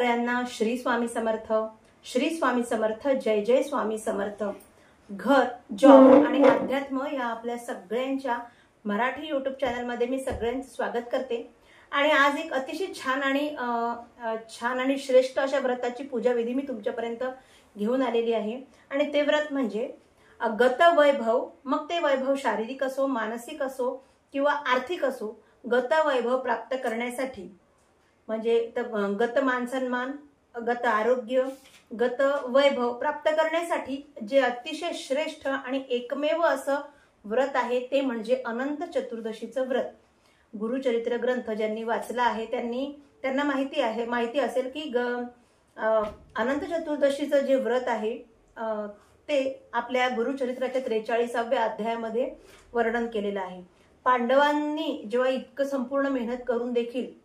सगळ्यांना श्री स्वामी समर्थ, श्री स्वामी समर्थ, जय जय स्वामी समर्थ। घर, जॉब आणि अध्यात्म या आपल्या सगळ्यांच्या मराठी यूट्यूब चॅनलमध्ये मी सगळ्यांचं स्वागत करते। आणि आज एक अतिशय छान आणि श्रेष्ठ अशा व्रताची पूजा विधी मी तुमच्यापर्यंत घेऊन आलेली आहे। आणि ते व्रत म्हणजे गत वैभव, मग ते वैभव शारीरिक असो, मानसिक असो किंवा आर्थिक असो, गत वैभव प्राप्त करण्यासाठी म्हणजे गत मानसन्मान, गत आरोग्य, गत वैभव प्राप्त करण्यासाठी जे अतिशय श्रेष्ठ आणि एकमेव असं व्रत आहे ते म्हणजे अनंत चतुर्दशीचं व्रत। गुरुचरित्र ग्रंथ ज्यांनी वाचला आहे त्यांना माहिती असेल की अनंत चतुर्दशीचं जे व्रत आहे ते आपल्या गुरुचरित्राच्या 43व्या अध्यायामध्ये वर्णन केलेलं आहे। पांडवांनी जेव्हा इतकं संपूर्ण मेहनत करून देखील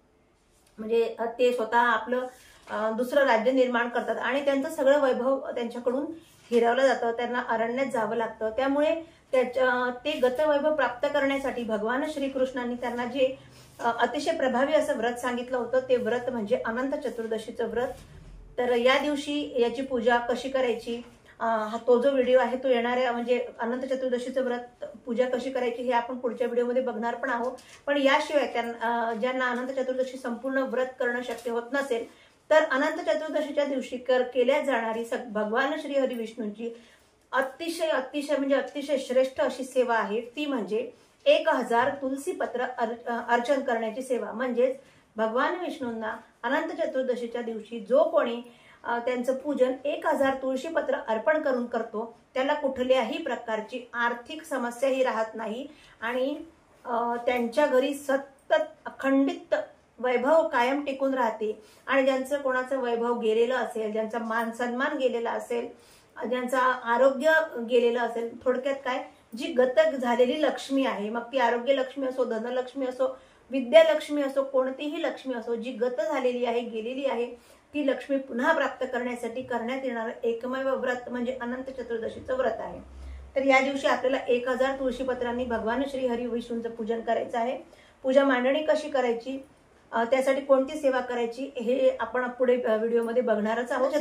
म्हणजे ते स्वतः आपलं दुसरं राज्य निर्माण करतात आणि त्यांचं सगळं वैभव त्यांच्याकडून हिरावलं जातं, त्यांना अरण्यात जावं लागतं। त्यामुळे ते गतवैभव प्राप्त करण्यासाठी भगवान श्रीकृष्णांनी त्यांना जे अतिशय प्रभावी असं व्रत सांगितलं होतं ते व्रत म्हणजे अनंत चतुर्दशीचं व्रत। तर या दिवशी याची पूजा कशी करायची, तो जो व्हिडिओ आहे तो येणाऱ्या म्हणजे अनंत चतुर्दशीचं व्रत पूजा कशी करायची हे आपण पुढच्या व्हिडिओमध्ये बघणार पण आहोत। पण याशिवाय ज्यांना अनंत चतुर्दशी संपूर्ण व्रत करणं शक्य होत नसेल तर अनंत चतुर्दशीच्या दिवशी केल्या जाणारी भगवान श्री हरी विष्णूंची अतिशय श्रेष्ठ अशी सेवा आहे ती म्हणजे 1000 तुलसी पत्र अर्चन करण्याची सेवा। म्हणजेच भगवान विष्णूंना अनंत चतुर्दशीच्या दिवशी जो कोणी त्यांचं पूजन 1000 तुळशी पत्र अर्पण करून करतो त्याला कुठल्याही प्रकारची आर्थिक समस्याही राहत नाही आणि त्यांच्या घरी सतत अखंडित वैभव कायम टिकून राहते। आणि ज्यांचं कोणाचं वैभव गेलेलं असेल, ज्यांचा मान सन्मान गेलेला असेल, ज्यांचं आरोग्य गेलेलं असेल, थोडक्यात काय जी गतक झालेली लक्ष्मी आहे, मग ती आरोग्य लक्ष्मी असो, धनलक्ष्मी असो, विद्यालक्ष्मी असो, कोणतीही लक्ष्मी असो, जी गत झालेली आहे, गेलेली आहे, ती लक्ष्मी पुन्हा प्राप्त करण्यासाठी करण्यात येणारं एकमेव व्रत म्हणजे अनंत चतुर्दशीचं व्रत आहे। तर या दिवशी आपल्याला 1000 तुळशीपत्रांनी भगवान श्री हरी विष्णूंचं पूजन करायचं आहे। पूजा मांडणी कशी करायची, त्यासाठी कोणती सेवा करायची हे आपण पुढे व्हिडिओमध्ये बघणारच आहोत।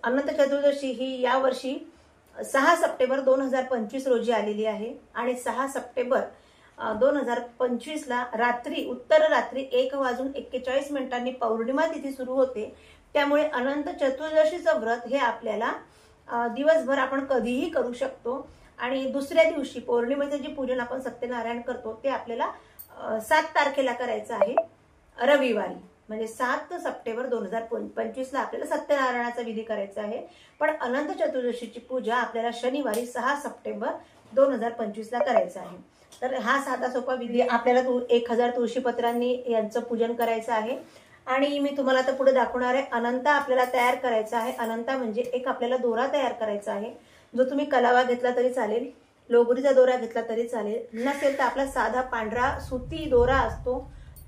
अनंत चतुर्दशी ही यावर्षी 6 सप्टेंबर 2025 रोजी आलेली आहे आणि 6 सप्टेंबर 2025 ला उत्तर रात्री 1:41 पौर्णिमा तिथी सुरू होते। त्यामुळे अनंत चतुर्दशीचं व्रत हे आपल्याला दिवसभर आपण कधीही करू शकतो आणि दुसऱ्या दिवशी पौर्णिमेचं जे पूजन आपण सत्यनारायण करतो ते आपल्याला 7 तारखेला करायचं आहे, रविवारी म्हणजे 7 सप्टेंबर 2025 ला आपल्याला सत्यनारायणाचा विधी करायचा आहे। पण अनंत चतुर्दशीची पूजा आपल्याला शनिवारी 6 सप्टेंबर 2025 ला करायचा आहे। तर हा साधा सोपा विधी आपल्याला 1000 तुळशीपत्रांनी यांचं पूजन करायचं आहे आणि मी तुम्हाला आता पुढे दाखवणार आहे। अनंता आपल्याला तयार करायचा आहे। अनंता म्हणजे एक आपल्याला दोरा तयार करायचा आहे, जो तुम्ही कलावा घेतला तरी चालेल, लोगरीचा दोरा घेतला तरी चालेल, नसेल तर आपला साधा पांढरा सुती दोरा असतो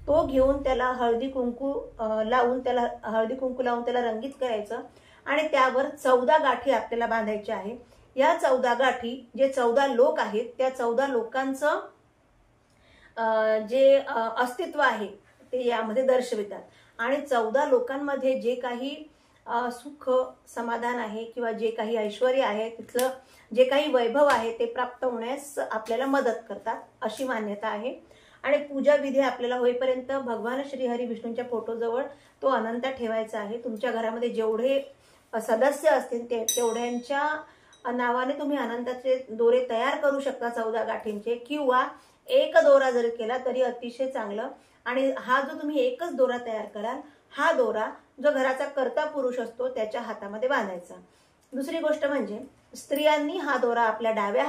तो घेऊन त्याला हळदी कुंकू लावून त्याला रंगीत करायचं आणि त्यावर 14 गाठी आपल्याला बांधायच्या आहे। या 14 गाठी जे 14 लोक आहेत त्या 14 लोकांचं जे अस्तित्व आहे ते यामध्ये दर्शवितात आणि 14 लोकांमध्ये जे काही सुख समाधान आहे किंवा जे काही ऐश्वर्य आहे, तिथलं जे काही वैभव आहे ते प्राप्त होण्यास आपल्याला मदत करतात अशी मान्यता आहे। आणि पूजा विधी आपल्याला होईपर्यंत भगवान श्री हरी विष्णूंच्या फोटोजवळ तो अनंता ठेवायचा आहे। तुमच्या घरामध्ये जेवढे सदस्य असतील तेवढ्यांच्या नावाने तुम्ही अनंताचे दोरे तयार करू शकता 14 गाठींचे, किंवा एक दोरा जर केला तरी अतिशय चांगलं। आणि हा जो तुम्ही एकच दोरा तयार कराल हा दोरा जो घराचा कर्ता पुरुष असतो त्याच्या हातामध्ये बांधायचा। दुसरी गोष्ट म्हणजे स्त्रियांनी हा दोरा आपल्या डाव्या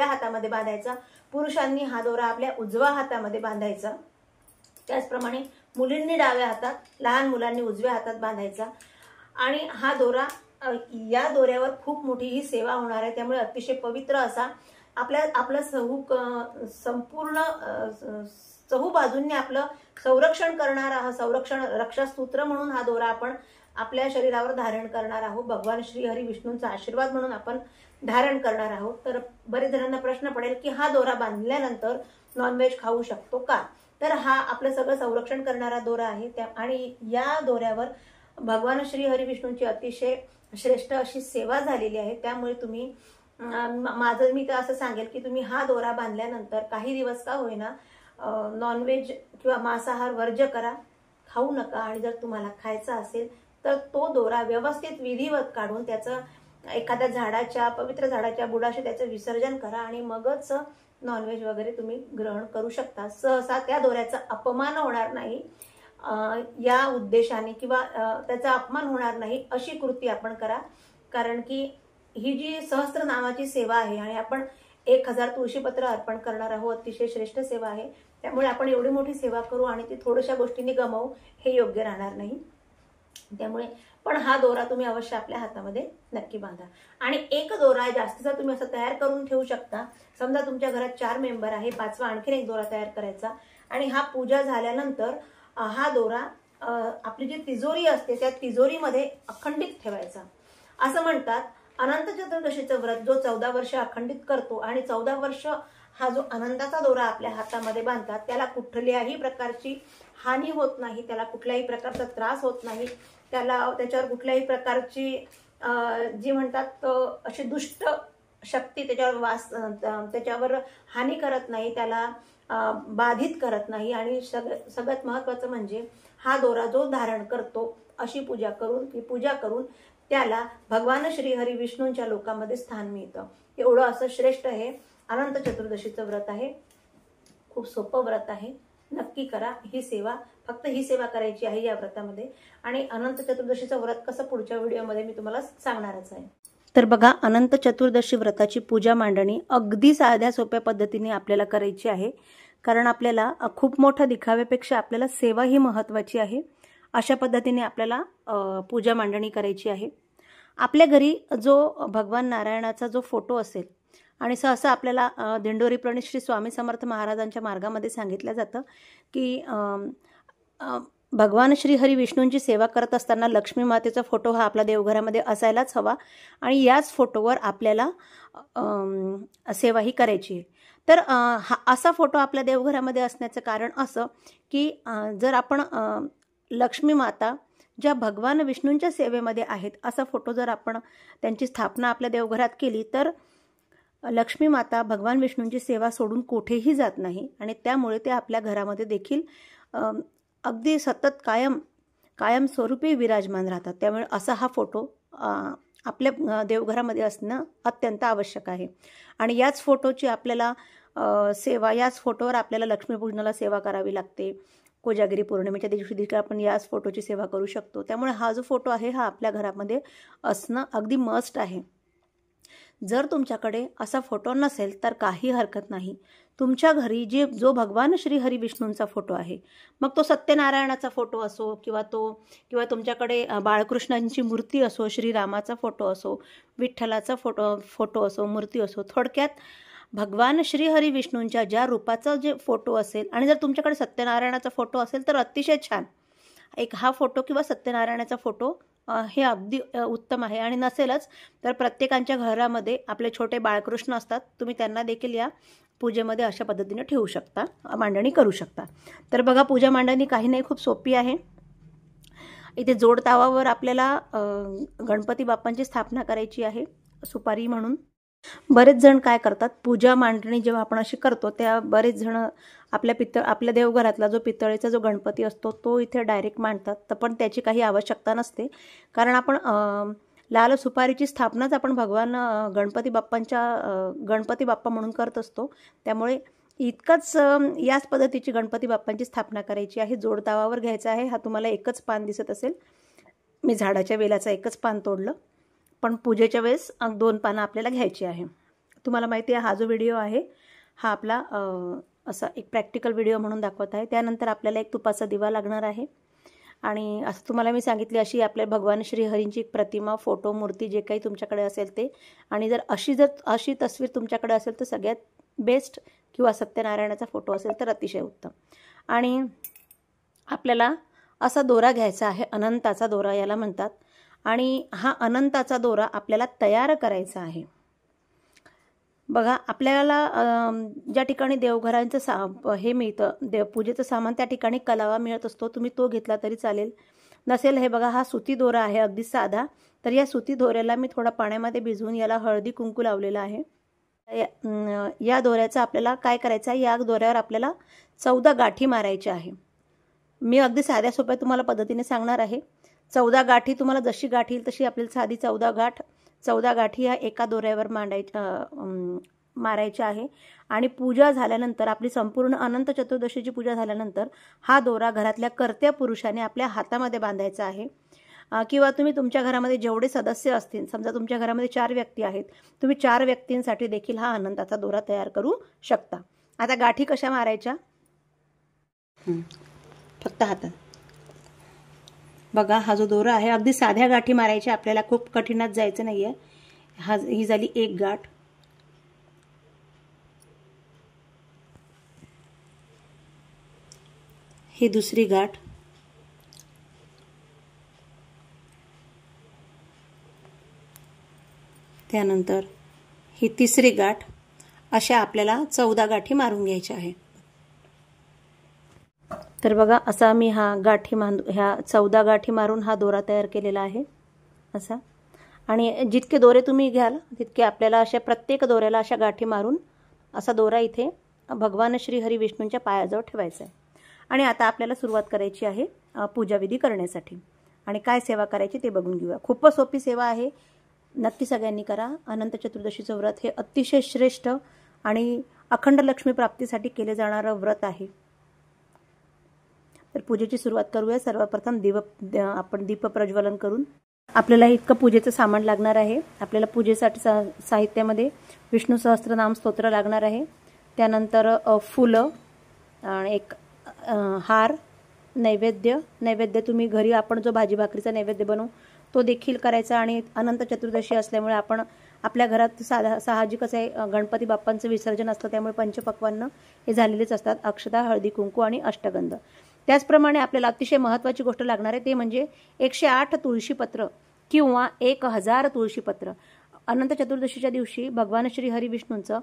हातामध्ये बांधायचा, पुरुषांनी हा दोरा आपल्या उजव्या हातामध्ये बांधायचा। त्याचप्रमाणे मुलींनी डाव्या हातात, लहान मुलांनी उजव्या हातात बांधायचा। आणि हा दोरा या दोऱ्यावर खूप मोठी ही सेवा होणार आहे, त्यामुळे अतिशय पवित्र असा आपलं संपूर्ण चहू बाजूंनी आपलं संरक्षण करणारा हा रक्षासूत्र म्हणून हा दोरा आपण आपल्या शरीरावर धारण करणार आहोत। भगवान श्री हरी विष्णूंचा आशीर्वाद म्हणून आपण धारण करणार आहोत। तर बरेच जणांना प्रश्न पडेल की हा दोरा बांधल्यानंतर नॉनव्हेज खाऊ शकतो का, तर हा आपलं सगळं संरक्षण करणारा दोरा आहे आणि या दोऱ्यावर भगवान श्री हरी विष्णूंची अतिशय श्रेष्ठ अशी सेवा झालेली आहे। त्यामुळे तुम्ही माझं मी तर असं सांगेल की तुम्ही हा दोरा बांधल्यानंतर काही दिवस का होईना नॉनव्हेज किंवा मांसाहार वर्ज्य करा, खाऊ नका। आणि जर तुम्हाला खायचा असेल तर तो दोरा व्यवस्थित विधिवत काढून त्याचं एखाद्या झाडाच्या पवित्र झाडाच्या बुडाशी त्याचं विसर्जन करा आणि मगच नॉनव्हेज वगैरे तुम्ही ग्रहण करू शकता। सहसा त्या दोऱ्याचा अपमान होणार नाही या उद्देशाने किंवा त्याचा अपमान होणार नाही अशी कृती आपण करा। कारण की ही जी सहस्त्र नामाची सेवा आहे आणि आपण 1000 तुळशीपत्र अर्पण करणार आहोत, अतिशय श्रेष्ठ सेवा आहे। त्यामुळे आपण एवढी मोठी सेवा करू आणि ती थोड्याशा गोष्टींनी गमावू हे योग्य राहणार नाही। त्यामुळे पण हा दोरा तुम्ही अवश्य आपल्या हातामध्ये नक्की बांधा। आणि एक दोरा जास्तीचा तुम्ही असं तयार करून ठेवू शकता। समजा तुमच्या घरात 4 मेंबर आहे, 5वा आणखीन एक दोरा तयार करायचा आणि हा पूजा झाल्यानंतर हा दोरा आपली जी तिजोरी असते त्या तिजोरीमध्ये अखंडित ठेवायचा। असं म्हणतात अनंत चतुर्दशीचं व्रत जो 14 वर्ष अखंडित करतो आणि 14 वर्ष हा जो आनंदाचा दोरा आपल्या हातामध्ये बांधतात त्याला कुठल्याही प्रकारची हानी होत नाही, त्याला कुठल्याही प्रकारचा त्रास होत नाही, त्याच्यावर कुठल्याही प्रकारची जी म्हणतात अशी दुष्ट शक्ती त्याच्यावर हानी करत नाही, त्याला बाधित करत नाही। आणि सगळ्यात महत्त्वाचं म्हणजे हा दोरा जो धारण करतो अशी पूजा करून त्याला भगवान श्री हरी विष्णूंच्या लोकांमध्ये स्थान मिळतं। एवढं असं श्रेष्ठ आहे अनंत चतुर्दशीचं व्रत आहे। खूप सोपं व्रत आहे, नक्की करा ही सेवा। फक्त ही सेवा करायची आहे या व्रतामध्ये। आणि अनंत चतुर्दशीचं व्रत कसं पुढच्या व्हिडिओमध्ये मी तुम्हाला सांगणारच आहे। तर बघा, अनंत चतुर्दशी व्रताची पूजा मांडणी अगदी साध्या सोप्या पद्धतीने आपल्याला करायची आहे। कारण आपल्याला खूप मोठ्या दिखाव्यापेक्षा आपल्याला सेवा ही महत्त्वाची आहे। अशा पद्धतीने आपल्याला पूजा मांडणी करायची आहे। आपल्या घरी जो भगवान नारायणाचा जो फोटो असेल आणि सहसा आपल्याला दिंडोरी प्रणित श्री स्वामी समर्थ महाराजांच्या मार्गामध्ये सांगितलं जातं की भगवान श्री हरी विष्णूंची सेवा करत असताना लक्ष्मी मातेचा फोटो हा आपल्या देवघरामध्ये असायलाच हवा आणि याच फोटोवर आपल्याला सेवाही करायची आहे। तर असा फोटो आपल्या देवघरामध्ये असण्याचं कारण असं की जर आपण लक्ष्मी माता ज्या भगवान विष्णूंच्या सेवेमध्ये आहेत असा फोटो जर आपण त्यांची स्थापना आपल्या देवघरात केली तर लक्ष्मी माता भगवान विष्णूंची सेवा सोडून कुठेही जात नाही आणि त्यामुळे ते आपल्या घरामध्ये देखील अगदी सतत कायम स्वरूपी विराजमान राहतात। त्यामुळे असा हा फोटो आपल्या देवघरामध्ये असणं अत्यंत आवश्यक आहे। आणि याच फोटोची आपल्याला सेवा, याच फोटोवर आपल्याला लक्ष्मीपूजनाला सेवा करावी लागते। कोजागिरी पौर्णिमेच्या दिवशी देखील आपण याच फोटोची सेवा करू शकतो। त्यामुळे हा जो फोटो आहे हा आपल्या घरामध्ये असणं अगदी मस्ट आहे। जर तुमच्याकडे असा फोटो नसेल तर काही हरकत नाही, तुमच्या घरी जो भगवान श्री हरी विष्णूंचा फोटो आहे, मग तो सत्यनारायणाचा फोटो असो किंवा तुमच्याकडे बाळकृष्णांची मूर्ती असो, श्रीरामाचा फोटो असो, विठ्ठलाचा फोटो असो, मूर्ती असो, थोडक्यात भगवान श्री हरी विष्णूंच्या ज्या रूपाचा जे फोटो असेल आणि जर तुमच्याकडे सत्यनारायणाचा फोटो असेल तर अतिशय छान। एक हा फोटो किंवा सत्यनारायणाचा फोटो हे अगदी उत्तम आहे। आणि नसेलच तर प्रत्येकाच्या घरामध्ये आपले छोटे बाळकृष्ण असतात, तुम्ही त्यांना देखील या पूजेमध्ये अशा पद्धतीने ठेवू शकता, मांडणी करू शकता। तर बघा, पूजा मांडणी काही नाही, खूप सोपी आहे। इथे जोड तावावर आपल्याला गणपती बाप्पांची स्थापना करायची आहे सुपारी म्हणून। बरेच जण काय करतात, पूजा मांडणी जेव्हा आपण अशी करतो त्या बरेच जण आपल्या देवघरातला जो पितळेचा जो गणपती असतो तो इथे डायरेक्ट मांडतात। तर पण त्याची काही आवश्यकता नसते, कारण आपण लाल सुपारीची स्थापनाच आपण भगवान गणपती बाप्पा म्हणून करत असतो। त्यामुळे इतकंच याच पद्धतीची गणपती बाप्पांची स्थापना करायची आहे। जोड तावावर घ्यायचा आहे। हा तुम्हाला एकच पान दिसत असेल, मी झाडाच्या वेलाचा एकच पान तोडलं, पण पूजेच्या वेळेस 2 पानं आपल्याला घ्यायची आहे। तुम्हाला माहिती आहे हा जो व्हिडिओ आहे हा आपला असा एक प्रॅक्टिकल व्हिडिओ म्हणून दाखवत आहे। त्यानंतर आपल्याला एक तुपाचा दिवा लागणार आहे आणि असं तुम्हाला मी सांगितले अशी आपल्या भगवान श्री हरींची एक प्रतिमा, फोटो, मूर्ती जे काही तुमच्याकडे असेल ते। आणि जर अशी तस्वीर तुमच्याकडे असेल तर सगळ्यात बेस्ट, किंवा सत्यनारायणाचा फोटो असेल तर अतिशय उत्तम। आणि आपल्याला असा दोरा घ्यायचा आहे, अनंताचा दोरा याला म्हणतात। आणि हा अनंताचा दोरा आपल्याला तयार करायचा आहे। बघा आपल्याला ज्या ठिकाणी देवघरांचं हे मिळतं देवपूजेचं सामान त्या ठिकाणी कलावा मिळत असतो, तुम्ही तो घेतला तरी चालेल. नसेल हे बघा हा सुती दोरा आहे अगदी साधा. तर या सुती दोऱ्याला मी थोडा पाण्यामध्ये भिजवून याला हळदी कुंकू लावलेला आहे. या दोऱ्याचं आपल्याला काय करायचं आहे, या दोऱ्यावर आपल्याला 14 गाठी मारायच्या आहे. मी अगदी साध्या सोप्या तुम्हाला पद्धतीने सांगणार आहे. 14 गाठी तुम्हाला जशी गाठ येईल तशी आपल्याला साधी 14 गाठी या एका दोऱ्यावर मारायच्या आहे. आणि पूजा झाल्यानंतर आपली संपूर्ण अनंत चतुर्दशीची पूजा झाल्यानंतर हा दोरा घरातल्या कर्त्या पुरुषाने आपल्या हातामध्ये बांधायचा आहे. किंवा तुम्ही तुमच्या घरामध्ये जेवढे सदस्य असतील, समजा तुमच्या घरामध्ये 4 व्यक्ती आहेत, तुम्ही 4 व्यक्तींसाठी देखील हा आनंदाचा दोरा तयार करू शकता. आता गाठी कशा मारायच्या, फक्त हातात बघा. हा जो दोरा आहे अगदी साध्या गाठी मारायच्या आपल्याला, खूप कठीणात जायचं नाहीये. ही झाली एक गाठ. ही दुसरी गाठ. त्यानंतर ही तिसरी गाठ. अशा आपल्याला 14 गाठी मारून घ्यायच्या आहे. तर बघा असा मी ह्या 14 गाठी मारून हा दोरा तयार केलेला आहे असा. आणि जितके दोरे तुम्ही घ्याल तितके आपल्याला अशा प्रत्येक दोऱ्याला अशा गाठी मारून असा दोरा इथे भगवान श्री हरी विष्णूंच्या पायाजवळ ठेवायचा आहे. आणि आता आपल्याला सुरुवात करायची आहे पूजाविधी करण्यासाठी. आणि काय सेवा करायची ते बघून घेऊया. खूपच सोपी सेवा आहे, नक्की सगळ्यांनी करा. अनंत चतुर्दशीचं व्रत हे अतिशय श्रेष्ठ आणि अखंड लक्ष्मी प्राप्तीसाठी केले जाणारं व्रत आहे. तर पूजेची सुरुवात करूया. सर्वप्रथम आपण दीप प्रज्वलन करून आपल्याला इतकं पूजेचं सामान लागणार आहे. आपल्याला पूजेसाठी साहित्यामध्ये विष्णू सहस्त्रनाम स्तोत्र लागणार आहे. त्यानंतर फुलं, एक हार, नैवेद्य तुम्ही घरी आपण जो भाजी भाकरीचा नैवेद्य बनवू तो देखील करायचा. आणि अनंत चतुर्दशी असल्यामुळे आपण आपल्या घरात साहजिकच आहे गणपती बाप्पांचं विसर्जन असतं, त्यामुळे पंचपक्वान्न हे झालेलेच असतात. अक्षता, हळदी कुंकू आणि अष्टगंध. त्याचप्रमाणे आपल्याला अतिशय महत्त्वाची गोष्ट लागणार आहे ते म्हणजे 108 तुळशीपत्र किंवा 1000 तुळशीपत्र. अनंत चतुर्दशीच्या दिवशी भगवान श्री हरी विष्णूंचं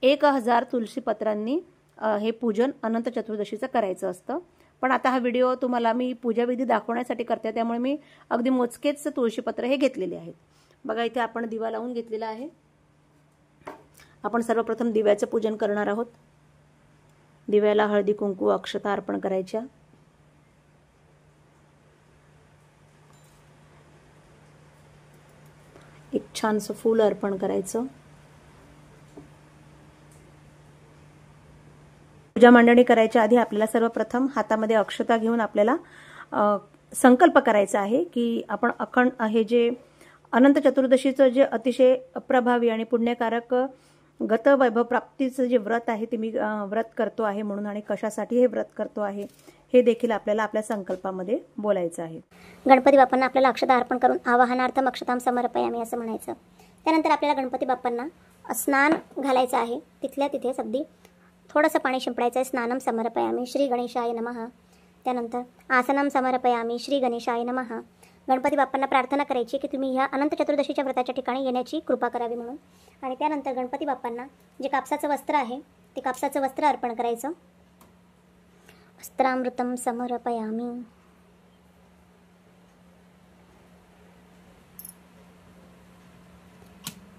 1000 तुळशीपत्रांनी हे पूजन अनंत चतुर्दशीचं करायचं असतं. पण आता हा व्हिडिओ तुम्हाला मी पूजाविधी दाखवण्यासाठी करते, त्यामुळे मी अगदी मोजकेच तुळशीपत्र हे घेतलेले आहेत. बघा इथे आपण दिवा लावून घेतलेला आहे. आपण सर्वप्रथम दिव्याचं पूजन करणार आहोत. दिव्याला हळदी कुंकू अक्षता अर्पण करायच्या. एक छानसं फूल अर्पण करायचं. पूजा मांडणी करायच्या आधी आपल्याला सर्वप्रथम हातामध्ये अक्षता घेऊन आपल्याला संकल्प करायचा आहे की आपण अखंड हे जे अनंत चतुर्दशीचं जे अतिशय प्रभावी आणि पुण्यकारक गत वैभव प्राप्तीचं जे व्रत आहे ते मी व्रत करतो आहे म्हणून, आणि कशासाठी हे व्रत करतो आहे हे देखील आपल्याला आपल्या संकल्पामध्ये बोलायचं आहे. गणपती बाप्पांना आपल्याला अक्षता अर्पण करून आवाहनार्थम अक्षतां समर्पयामी असं म्हणायचं. त्यानंतर आपल्याला गणपती बाप्पांना स्नान घालायचं आहे. तिथल्या तिथेच अगदी थोडंसं पाणी शिंपडायचं आहे. स्नानम समर्पयामी श्री गणेशाय नमः. त्यानंतर आसनम समर्पयामी श्री गणेशाय नमः. गणपती बाप्पांना प्रार्थना करायची की तुम्ही ह्या अनंत चतुर्दशीच्या व्रताच्या ठिकाणी येण्याची कृपा करावी म्हणून. आणि त्यानंतर गणपती बाप्पांना जे कापसाचं वस्त्र आहे ते कापसाचं वस्त्र अर्पण करायचं. वस्त्रामृतम समर्पयामी.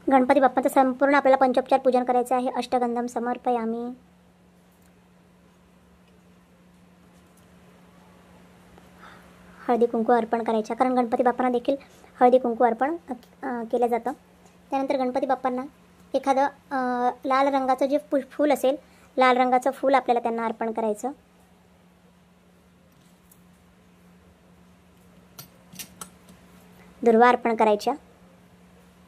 गणपती बाप्पांचं संपूर्ण आपल्याला पंचोपचार पूजन करायचं आहे. अष्टगंधम समर्पयामी. हळदी कुंकू अर्पण करायच्या, कारण गणपती बाप्पांना देखील हळदी कुंकू अर्पण केलं जातं. त्यानंतर गणपती बाप्पांना एखादं लाल रंगाचं जे फूल असेल, लाल रंगाचं फूल आपल्याला त्यांना अर्पण करायचं. दुर्वा अर्पण करायच्या.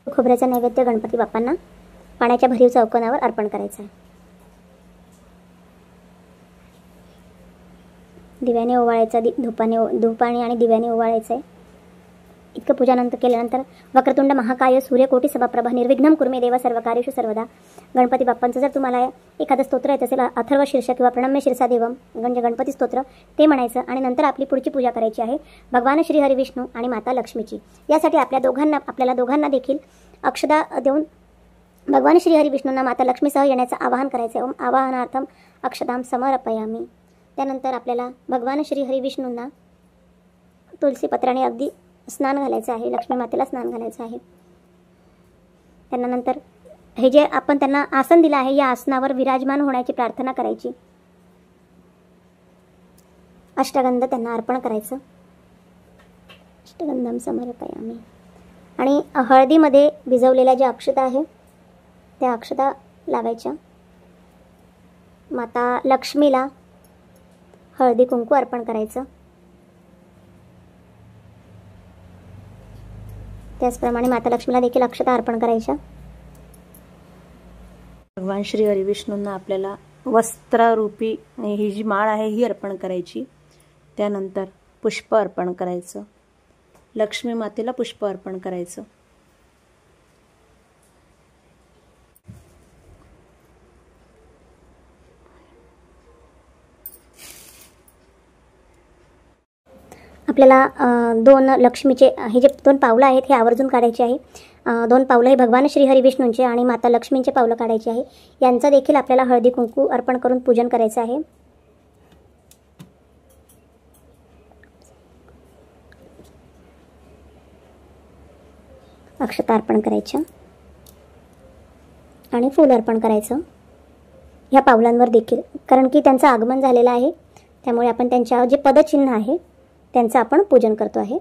खोबऱ्याचा नैवेद्य गणपती बाप्पांना पाण्याच्या भरीव चौकोनावर अर्पण करायचा आहे. दिव्याने ओवाळायचा, धूपाने आणि दिव्याने ओवाळायचं आहे. इतकं पूजानंतर केल्यानंतर वक्रतुंड महाकाय सूर्यकोटी सभाप्रभा निर्विघ्नं कुरु मे देव सर्वकार्येषु सर्वदा. गणपती बाप्पांचं जर तुम्हाला एखादं स्तोत्र येत असेल, अथर्व शीर्ष किंवा प्रणम्य शीर्षा देवम म्हणजे गणपती स्तोत्र, ते म्हणायचं. आणि नंतर आपली पुढची पूजा करायची आहे भगवान श्री हरी विष्णू आणि माता लक्ष्मीची. यासाठी आपल्याला दोघांना देखील अक्षता देऊन भगवान श्री हरी विष्णूंना माता लक्ष्मीसह येण्याचं आवाहन करायचं आहे. ओम आवाहनार्थम अक्षतां समर्पयामी. त्यानंतर आपल्याला भगवान श्री हरी विष्णूंना तुलसीपत्राने अगदी स्नान घालायचं आहे, लक्ष्मी मातेला स्नान घालायचं आहे. त्यानंतर हे जे आपण त्यांना आसन दिलं आहे या आसनावर विराजमान होण्याची प्रार्थना करायची. अष्टगंध त्यांना अर्पण करायचं. अष्टगंधम समर्पयामी. आणि हळदीमध्ये भिजवलेल्या ज्या अक्षता आहे त्या अक्षता लावायच्या. माता लक्ष्मीला हळदी कुंकू अर्पण करायचं. त्याचप्रमाणे माता लक्ष्मीला देखील अक्षता अर्पण करायच्या. भगवान श्री हरी विष्णूंना आपल्याला वस्त्रारूपी ही जी माळ आहे ही अर्पण करायची. त्यानंतर पुष्प अर्पण करायचं. लक्ष्मी मातेला पुष्प अर्पण करायचं. आपल्याला दोन लक्ष्मीचे हे जे दोन पावलं आहेत हे आवर्जून काढायचे आहे. दोन पावलं हे भगवान श्री हरी विष्णूंचे आणि माता लक्ष्मींचे पावलं काढायचे आहे. यांचा देखील आपल्याला हळदी कुंकू अर्पण करून पूजन करायचं आहे. अक्षता अर्पण करायच्या आणि फूल अर्पण करायचं ह्या पावलांवर देखील, कारण की त्यांचं आगमन झालेलं आहे. त्यामुळे आपण त्यांच्या जे पदचिन्ह आहे त्यांचं आपण पूजन करतो आहे.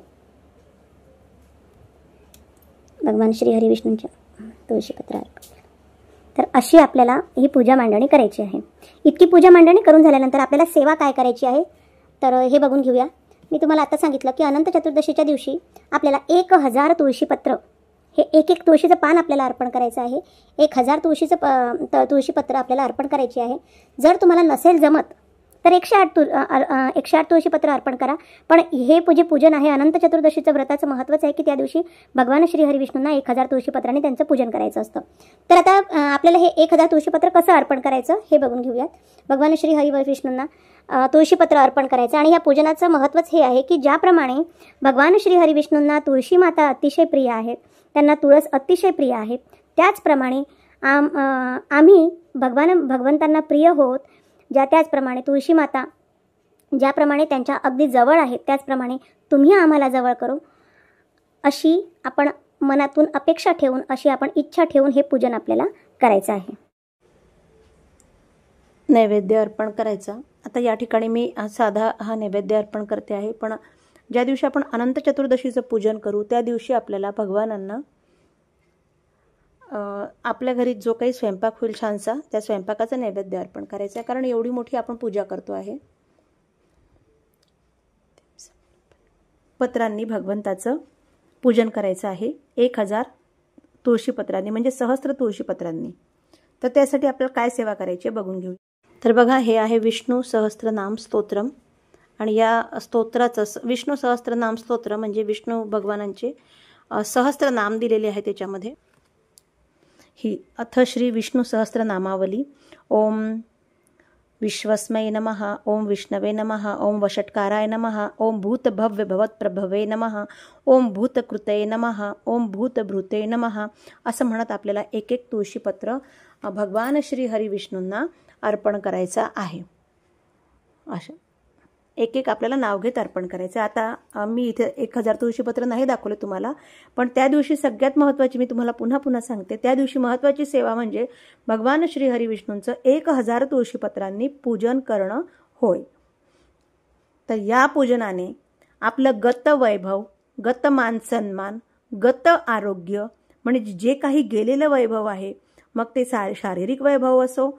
भगवान श्री हरी विष्णूंच्या तुळशीपत्र अर्पण. तर अशी आपल्याला ही पूजा मांडणी करायची आहे. इतकी पूजा मांडणी करून झाल्यानंतर आपल्याला सेवा काय करायची आहे तर हे बघून घेऊया. मी तुम्हाला आता सांगितलं की अनंत चतुर्दशीच्या दिवशी आपल्याला 1000 तुळशीपत्र हे एक तुळशीचं पान आपल्याला अर्पण करायचं आहे. 1000 तुळशीपत्र आपल्याला अर्पण करायची आहे. जर तुम्हाला नसेल जमत तर 108 तुळशीपत्र अर्पण करा. पण हे पूजन आहे अनंत चतुर्दशीचं व्रताचं महत्त्वच आहे की त्या दिवशी भगवान श्री हरी विष्णूंना 1000 तुळशीपत्रांनी त्यांचं पूजन करायचं असतं. तर आता आपल्याला हे 1000 तुळशीपत्र कसं अर्पण करायचं हे बघून घेऊयात. भगवान श्री हरी विष्णूंना तुळशीपत्र अर्पण करायचं. आणि या पूजनाचं महत्त्वच हे आहे की ज्याप्रमाणे भगवान श्री हरी विष्णूंना तुळशी माता अतिशय प्रिय आहेत, त्यांना तुळस अतिशय प्रिय आहे, त्याचप्रमाणे आम्ही भगवंतांना प्रिय होत. त्याचप्रमाणे तुळशी माता ज्याप्रमाणे त्यांच्या अगदी जवळ आहेत त्याचप्रमाणे तुम्ही आम्हाला जवळ करू अशी आपण मनातून अपेक्षा ठेवून, अशी आपण इच्छा ठेवून हे पूजन आपल्याला करायचं आहे. नैवेद्य अर्पण करायचा. आता या ठिकाणी मी साधा हा नैवेद्य अर्पण करते आहे. पण ज्या दिवशी आपण अनंत चतुर्दशीचं पूजन करू त्या दिवशी आपल्याला भगवानांना आपल्या घरी जो काही स्वयंपाक होईल छानसा त्या स्वयंपाकाचा नैवेद्य अर्पण करायचा आहे. कारण एवढी मोठी आपण पूजा करतो आहे. पत्रांनी भगवंताचं पूजन करायचं आहे 1000 तुळशीपत्रांनी, म्हणजे सहस्त्र तुळशीपत्रांनी. तर त्यासाठी आपल्याला काय सेवा करायची बघून घेऊ. तर बघा, हे आहे विष्णू सहस्त्रनाम स्तोत्रम. आणि या स्तोत्राचं विष्णू सहस्त्रनाम स्तोत्र म्हणजे विष्णू भगवानांचे सहस्त्र नाम दिलेले आहे त्याच्यामध्ये. ही अथ श्री विष्णू सहस्त्रनामावली. ओम विश्वस्मै नमः, ओम विष्णवे नमः, ओम वषट्काराय नमः, ओम भूतभव्य भवत्प्रभवे नमः, ओम भूतकृतये नमः, ओम भूतभृते नमः असं म्हणत आपल्याला एक तुळशीपत्र भगवान श्री हरी विष्णूंना अर्पण करायचं आहे. असं एक आपल्याला नाव घेत अर्पण करायचं. आता मी इथे 1000 तुळशीपत्र नाही दाखवले तुम्हाला, पण त्या दिवशी सगळ्यात महत्त्वाची मी तुम्हाला पुन्हा सांगते. त्या दिवशी महत्त्वाची सेवा म्हणजे भगवान श्री हरी विष्णूंचं 1000 तुळशीपत्रांनी पूजन करणं होय. तर या पूजनाने आपलं गत वैभव, गत मान सन्मान, गत आरोग्य म्हणजे जे काही गेलेलं वैभव आहे, मग ते शारीरिक वैभव असो,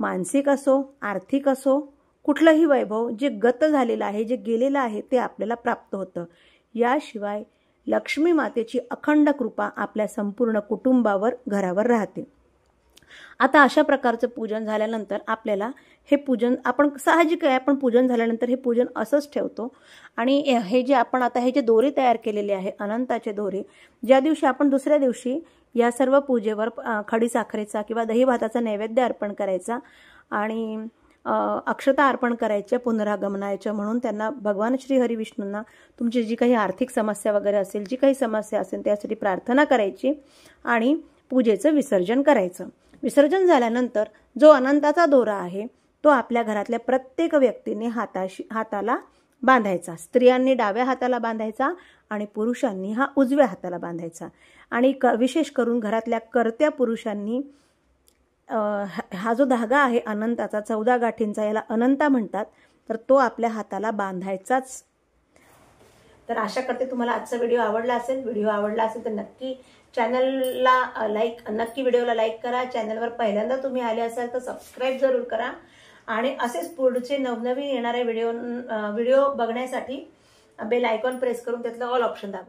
मानसिक असो, आर्थिक असो, कुठलंही वैभव जे गत झालेलं आहे, जे गेलेलं आहे ते आपल्याला प्राप्त होतं. याशिवाय लक्ष्मी मातेची अखंड कृपा आपल्या संपूर्ण कुटुंबावर, घरावर राहते. आता अशा प्रकारचं पूजन झाल्यानंतर आपल्याला हे पूजन आपण साहजिक आहे, आपण पूजन झाल्यानंतर हे पूजन असंच ठेवतो. आणि हे जे आपण आता हे जे दोरे तयार केलेले आहे अनंताचे दोरे, ज्या दिवशी आपण दुसऱ्या दिवशी या सर्व पूजेवर खडीसाखरेचा किंवा दही भाताचा नैवेद्य अर्पण करायचा आणि अक्षता अर्पण करायच्या पुनरागमनाच्या, म्हणून त्यांना भगवान श्री हरी विष्णूंना तुमची जी काही आर्थिक समस्या वगैरे असेल, जी काही समस्या असेल त्यासाठी प्रार्थना करायची आणि पूजेचं विसर्जन करायचं. विसर्जन झाल्यानंतर जो अनंताचा दोरा आहे तो आपल्या घरातल्या प्रत्येक व्यक्तीने हाताला बांधायचा. स्त्रियांनी डाव्या हाताला बांधायचा आणि पुरुषांनी हा उजव्या हाताला बांधायचा. आणि विशेष करून घरातल्या कर्त्या पुरुषांनी हा जो धागा आहे अनंताचा 14 गाठींचा, याला अनंता म्हणतात, तर तो आपल्या हाताला बांधायचाच. तर आशा करते तुम्हाला आजचा व्हिडिओ आवडला असेल. व्हिडिओ आवडला असेल तर नक्की चॅनलला नक्की व्हिडिओला लाईक करा. चॅनलवर पहिल्यांदा तुम्ही आले असाल तर सबस्क्राईब जरूर करा. आणि असेच पुढचे नवनवीन येणारे व्हिडिओ बघण्यासाठी बेल आयकॉन प्रेस करून त्यातलं ऑल ऑप्शन दाबा.